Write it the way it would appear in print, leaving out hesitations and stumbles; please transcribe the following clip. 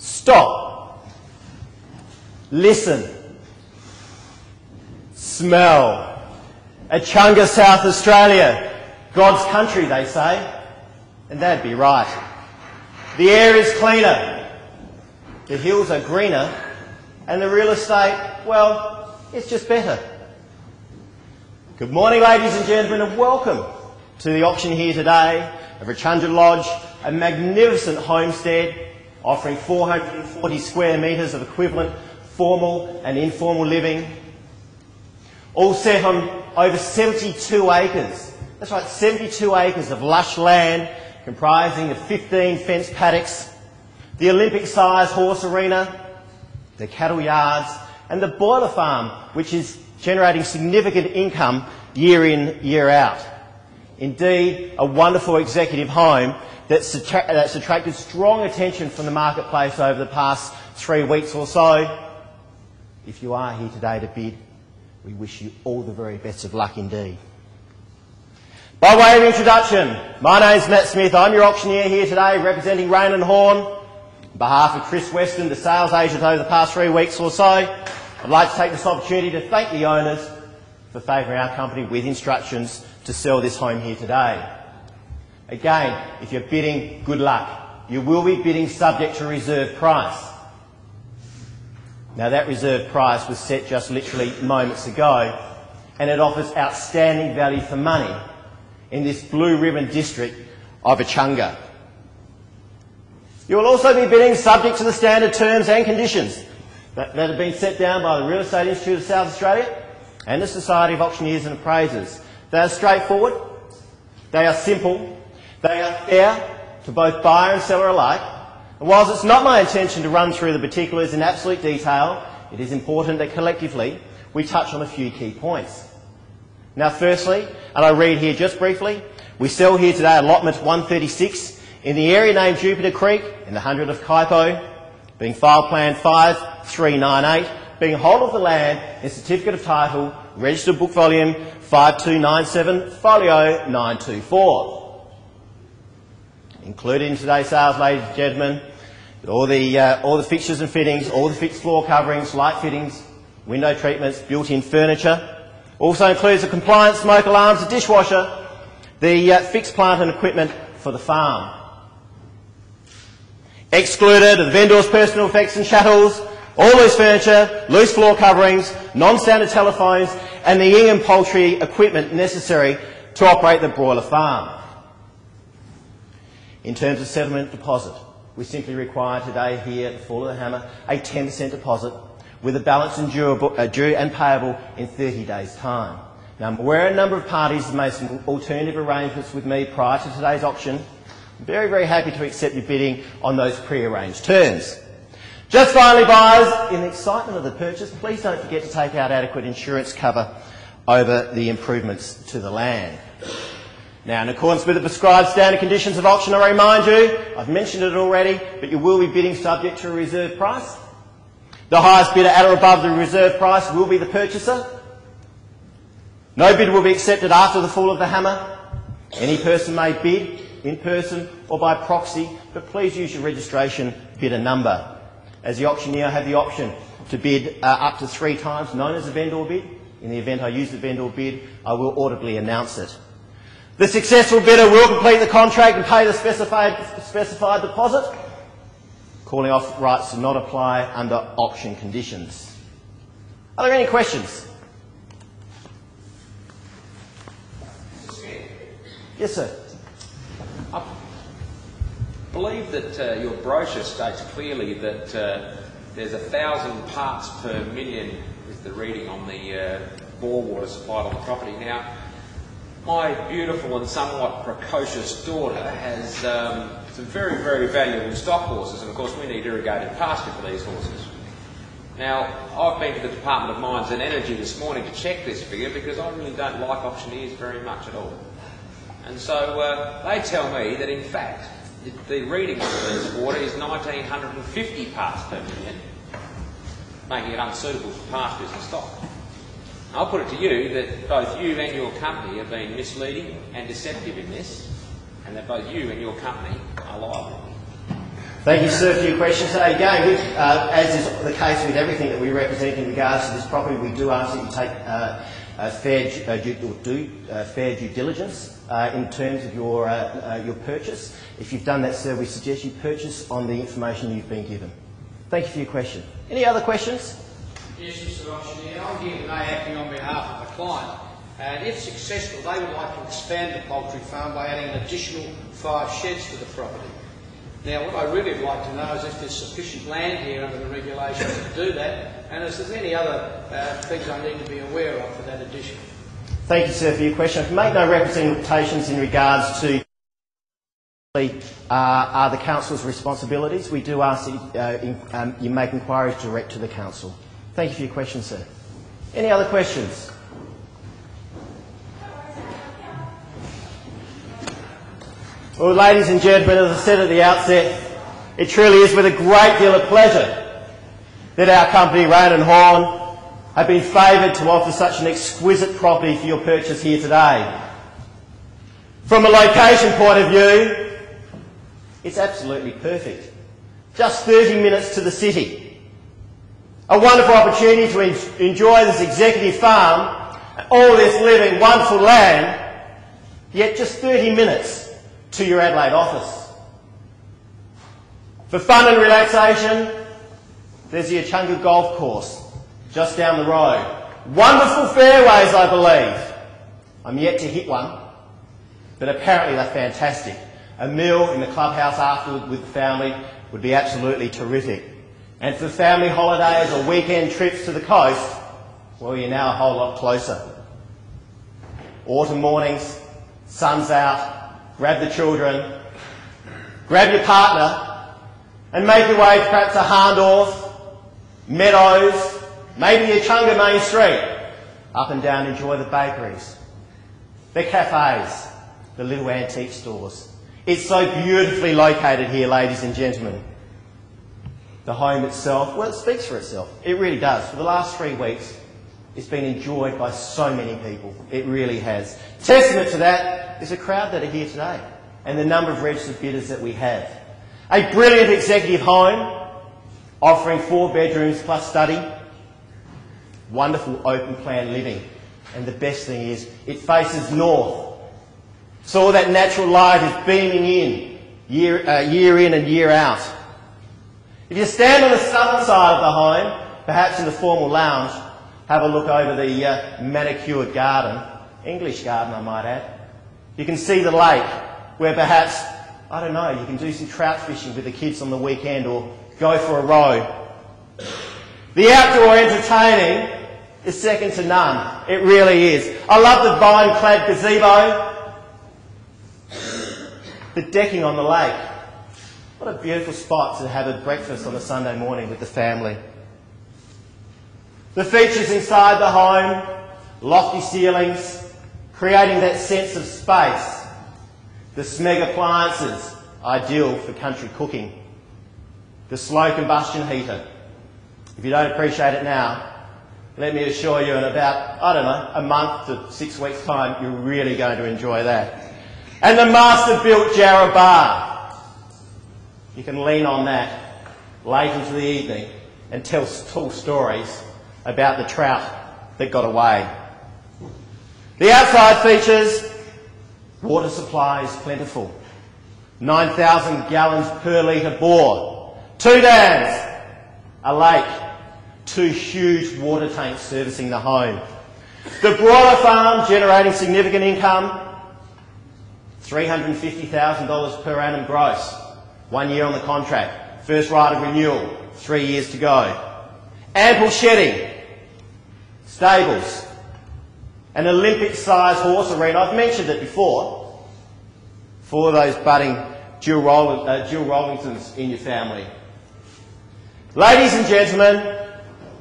Stop. Listen. Smell. Echunga, South Australia. God's country, they say. And that'd be right. The air is cleaner. The hills are greener. And the real estate, well, it's just better. Good morning, ladies and gentlemen, and welcome to the auction here today of Echunga Lodge, a magnificent homestead offering 440 square metres of equivalent formal and informal living, all set on over 72 acres. That's right, 72 acres of lush land comprising of 15 fenced paddocks, the Olympic-sized horse arena, the cattle yards, and the boiler farm, which is generating significant income year in, year out. Indeed, a wonderful executive home that's attracted strong attention from the marketplace over the past 3 weeks or so. If you are here today to bid, we wish you all the very best of luck indeed. By way of introduction, my name's Matt Smith. I'm your auctioneer here today representing Rain and Horn. On behalf of Chris Weston, the sales agent over the past 3 weeks or so, I'd like to take this opportunity to thank the owners for favouring our company with instructions to sell this home here today. Again, if you're bidding, good luck. You will be bidding subject to reserve price. Now that reserve price was set just literally moments ago, and it offers outstanding value for money in this blue ribbon district of Echunga. You will also be bidding subject to the standard terms and conditions that have been set down by the Real Estate Institute of South Australia and the Society of Auctioneers and Appraisers. They are straightforward, they are simple, they are fair to both buyer and seller alike. And whilst it's not my intention to run through the particulars in absolute detail, it is important that collectively we touch on a few key points. Now firstly, and I read here just briefly, we sell here today allotment 136 in the area named Jupiter Creek in the 100 of Kaipo, being file plan 5398, being whole of the land in certificate of title, registered book volume 5297, folio 924. Included in today's sales, ladies and gentlemen, all the fixtures and fittings, all the fixed floor coverings, light fittings, window treatments, built-in furniture. Also includes a compliant smoke alarms, a dishwasher, the fixed plant and equipment for the farm. Excluded are the vendor's personal effects and chattels, all loose furniture, loose floor coverings, non-standard telephones, and the Ingham poultry equipment necessary to operate the broiler farm. In terms of settlement deposit, we simply require today here at the fall of the hammer a 10% deposit with a balance due and payable in 30 days' time. Now, I'm aware a number of parties have made some alternative arrangements with me prior to today's auction. I'm very, very happy to accept your bidding on those pre-arranged terms. Just finally, buyers, in the excitement of the purchase, please don't forget to take out adequate insurance cover over the improvements to the land. Now, in accordance with the prescribed standard conditions of auction, I remind you, I've mentioned it already, but you will be bidding subject to a reserve price. The highest bidder at or above the reserve price will be the purchaser. No bid will be accepted after the fall of the hammer. Any person may bid in person or by proxy, but please use your registration bidder number. As the auctioneer, I have the option to bid up to 3 times, known as a vendor bid. In the event I use the vendor bid, I will audibly announce it. The successful bidder will complete the contract and pay the specified deposit. Calling off rights do not apply under auction conditions. Are there any questions? Yes, sir. I believe that your brochure states clearly that there's 1,000 parts per million is the reading on the bore water supplied on the property. Now, my beautiful and somewhat precocious daughter has some very, very valuable stock horses, and of course we need irrigated pasture for these horses. Now, I've been to the Department of Mines and Energy this morning to check this figure because I really don't like auctioneers very much at all. And so they tell me that in fact the reading for this water is 1,950 parts per million, making it unsuitable for pastures and stock. I'll put it to you that both you and your company have been misleading and deceptive in this, and that both you and your company are liable. Thank you, sir, for your question. So again, as is the case with everything that we represent in regards to this property, we do ask that you take fair due diligence in terms of your purchase. If you've done that, sir, we suggest you purchase on the information you've been given. Thank you for your question. Any other questions? Yes, Mr. Auctioneer. I'm here today acting on behalf of the client. And if successful, they would like to expand the poultry farm by adding an additional 5 sheds to the property. Now, what I really would like to know is if there's sufficient land here under the regulations to do that, and if there's any other things I need to be aware of for that addition. Thank you, sir, for your question. I can make no representations in regards to are the council's responsibilities. We do ask that you make inquiries direct to the council. Thank you for your question, sir. Any other questions? Well, ladies and gentlemen, as I said at the outset, it truly is with a great deal of pleasure that our company, Rain & Horn, have been favoured to offer such an exquisite property for your purchase here today. From a location point of view, it's absolutely perfect. Just 30 minutes to the city. A wonderful opportunity to enjoy this executive farm, all this living, wonderful land, yet just 30 minutes to your Adelaide office. For fun and relaxation, there's the Achunga Golf Course, just down the road. Wonderful fairways, I believe. I'm yet to hit one, but apparently they're fantastic. A meal in the clubhouse afterward with the family would be absolutely terrific. And for family holidays or weekend trips to the coast, well, you're now a whole lot closer. Autumn mornings, sun's out, grab the children, grab your partner, and make your way perhaps to Harndorf, Meadows, maybe the Achunga Main Street. Up and down, enjoy the bakeries, the cafes, the little antique stores. It's so beautifully located here, ladies and gentlemen. The home itself, well, it speaks for itself. It really does. For the last 3 weeks, it's been enjoyed by so many people. It really has. Testament to that is the crowd that are here today and the number of registered bidders that we have. A brilliant executive home offering 4 bedrooms plus study. Wonderful open plan living. And the best thing is it faces north. So all that natural light is beaming in, year in and year out. If you stand on the southern side of the home, perhaps in the formal lounge, have a look over the manicured garden, English garden I might add. You can see the lake where perhaps, I don't know, you can do some trout fishing with the kids on the weekend or go for a row. The outdoor entertaining is second to none. It really is. I love the vine-clad gazebo. The decking on the lake. What a beautiful spot to have a breakfast on a Sunday morning with the family. The features inside the home, lofty ceilings, creating that sense of space. The Smeg appliances, ideal for country cooking. The slow combustion heater. If you don't appreciate it now, let me assure you in about, I don't know, a month to 6 weeks' time, you're really going to enjoy that. And the master-built Jarrah bar. You can lean on that late into the evening and tell tall stories about the trout that got away. The outside features, water supply is plentiful. 9,000 gallons per litre bore. 2 dams, a lake, 2 huge water tanks servicing the home. The broiler farm generating significant income, $350,000 per annum gross, 1 year on the contract. First right of renewal, 3 years to go. Ample shedding, stables, an Olympic-sized horse arena. I've mentioned it before, for those budding Jill Rollingtons in your family. Ladies and gentlemen,